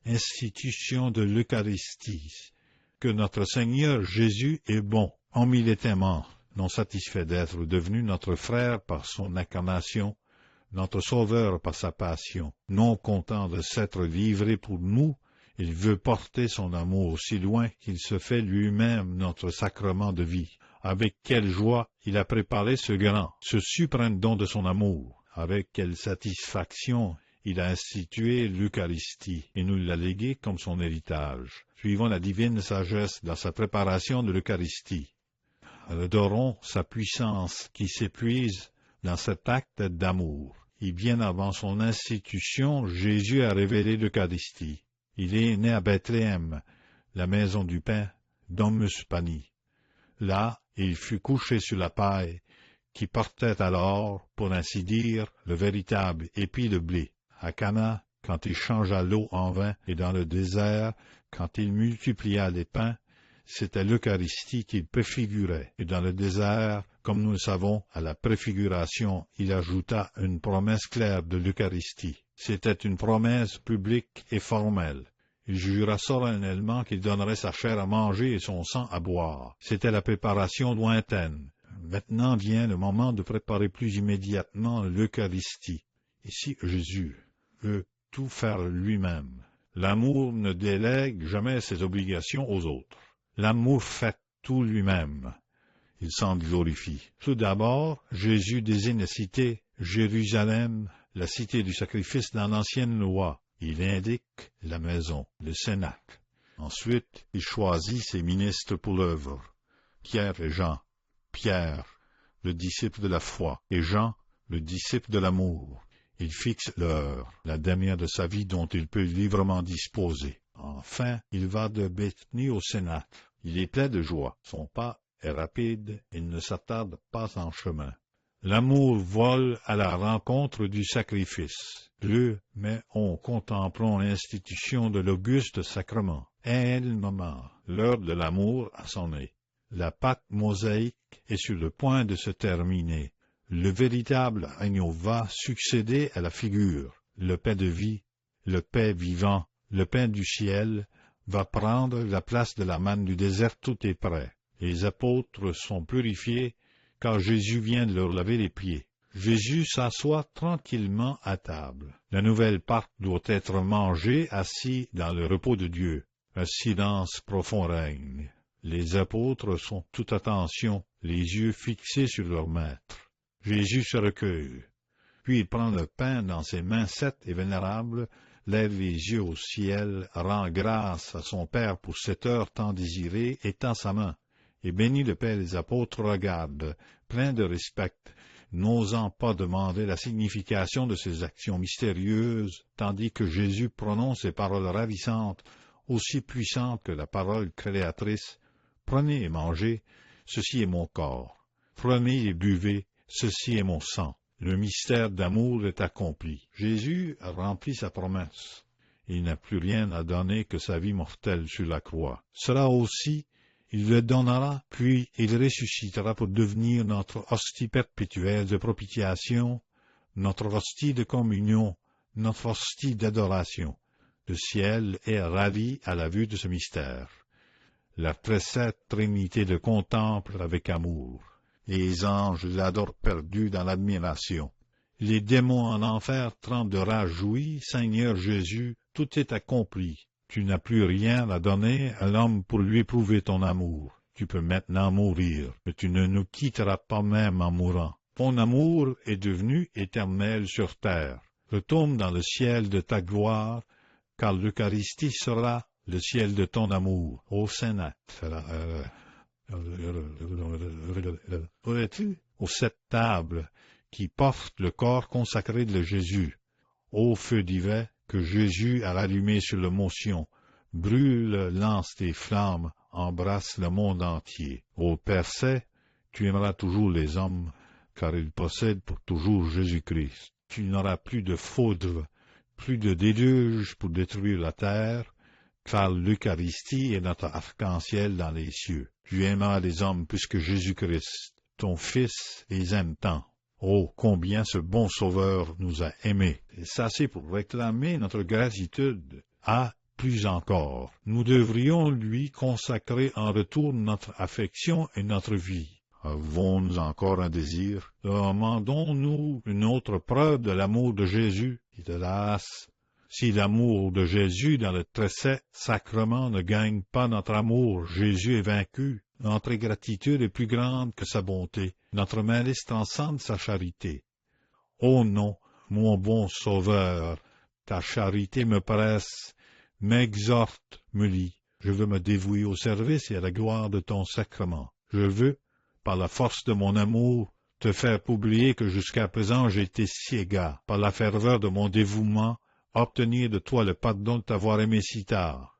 institution de l'Eucharistie, que notre Seigneur Jésus est bon, comme il était mort, non satisfait d'être devenu notre frère par son incarnation, notre sauveur par sa passion, non content de s'être livré pour nous, il veut porter son amour si loin qu'il se fait lui-même notre sacrement de vie. Avec quelle joie il a préparé ce grand, ce suprême don de son amour, avec quelle satisfaction il a institué l'Eucharistie et nous l'a légué comme son héritage. Suivons la divine sagesse dans sa préparation de l'Eucharistie. Adorons sa puissance qui s'épuise dans cet acte d'amour. Et bien avant son institution, Jésus a révélé l'Eucharistie. Il est né à Bethléem, la maison du pain, Domus Pani. Là, il fut couché sur la paille, qui portait alors, pour ainsi dire, le véritable épi de blé. À Cana, quand il changea l'eau en vin, et dans le désert, quand il multiplia les pains, c'était l'Eucharistie qu'il préfigurait. Et dans le désert, comme nous le savons, à la préfiguration, il ajouta une promesse claire de l'Eucharistie. C'était une promesse publique et formelle. Il jura solennellement qu'il donnerait sa chair à manger et son sang à boire. C'était la préparation lointaine. Maintenant vient le moment de préparer plus immédiatement l'Eucharistie. Ici, Jésus veut tout faire lui-même. L'amour ne délègue jamais ses obligations aux autres. L'amour fait tout lui-même. Il s'en glorifie. Tout d'abord, Jésus désigne la cité Jérusalem, la cité du sacrifice dans l'ancienne loi. Il indique la maison, le cénacle. Ensuite, il choisit ses ministres pour l'œuvre. Pierre et Jean. Pierre, le disciple de la foi, et Jean, le disciple de l'amour. Il fixe l'heure, la dernière de sa vie dont il peut librement disposer. Enfin, il va de Béthanie au cénacle. Il est plein de joie. Son pas est rapide, il ne s'attarde pas en chemin. L'amour vole à la rencontre du sacrifice. Mais contemplons l'institution de l'auguste sacrement. Est le moment, l'heure de l'amour a sonné. La pâte mosaïque est sur le point de se terminer. Le véritable agneau va succéder à la figure. Le pain de vie, le pain vivant, le pain du ciel, va prendre la place de la manne du désert, tout est prêt. Les apôtres sont purifiés, car Jésus vient de leur laver les pieds. Jésus s'assoit tranquillement à table. La nouvelle Pâque doit être mangée assis dans le repos de Dieu. Un silence profond règne. Les apôtres sont toute attention, les yeux fixés sur leur maître. Jésus se recueille. Puis il prend le pain dans ses mains sept et vénérables, lève les yeux au ciel, rend grâce à son Père pour cette heure tant désirée, étend sa main, et bénit le Père. Les apôtres regardent, pleins de respect, n'osant pas demander la signification de ces actions mystérieuses, tandis que Jésus prononce ces paroles ravissantes, aussi puissantes que la parole créatrice. Prenez et mangez, ceci est mon corps. Prenez et buvez, ceci est mon sang. Le mystère d'amour est accompli. Jésus a rempli sa promesse. Il n'a plus rien à donner que sa vie mortelle sur la croix. Cela aussi, il le donnera, puis il ressuscitera pour devenir notre hostie perpétuelle de propitiation, notre hostie de communion, notre hostie d'adoration. Le ciel est ravi à la vue de ce mystère. La très sainte Trinité le contemple avec amour. Les anges l'adorent perdu dans l'admiration. Les démons en enfer tremblent de rage jouie. Seigneur Jésus, tout est accompli. Tu n'as plus rien à donner à l'homme pour lui prouver ton amour. Tu peux maintenant mourir, mais tu ne nous quitteras pas même en mourant. Ton amour est devenu éternel sur terre. Retourne dans le ciel de ta gloire, car l'Eucharistie sera le ciel de ton amour. Au Sénat. Aux sept tables qui portent le corps consacré de Jésus, ô feu divin que Jésus a rallumé sur le mont Sion, brûle, lance tes flammes, embrasse le monde entier. Ô Persée, tu aimeras toujours les hommes, car ils possèdent pour toujours Jésus-Christ. Tu n'auras plus de foudre, plus de déluge pour détruire la terre, car l'Eucharistie est notre arc-en-ciel dans les cieux. Tu aimeras les hommes plus que Jésus-Christ. Ton Fils les aime tant. Oh, combien ce bon Sauveur nous a aimés. Et ça, c'est pour réclamer notre gratitude à plus encore. Nous devrions lui consacrer en retour notre affection et notre vie. Avons-nous encore un désir? Demandons-nous une autre preuve de l'amour de Jésus? Hélas! Si l'amour de Jésus dans le très saint sacrement ne gagne pas notre amour, Jésus est vaincu. Notre ingratitude est plus grande que sa bonté. Notre malice transcende sa charité. Oh non, mon bon Sauveur, ta charité me presse, m'exhorte, me lie. Je veux me dévouer au service et à la gloire de ton sacrement. Je veux, par la force de mon amour, te faire oublier que jusqu'à présent j'ai été si égard, par la ferveur de mon dévouement, obtenir de toi le pardon de t'avoir aimé si tard.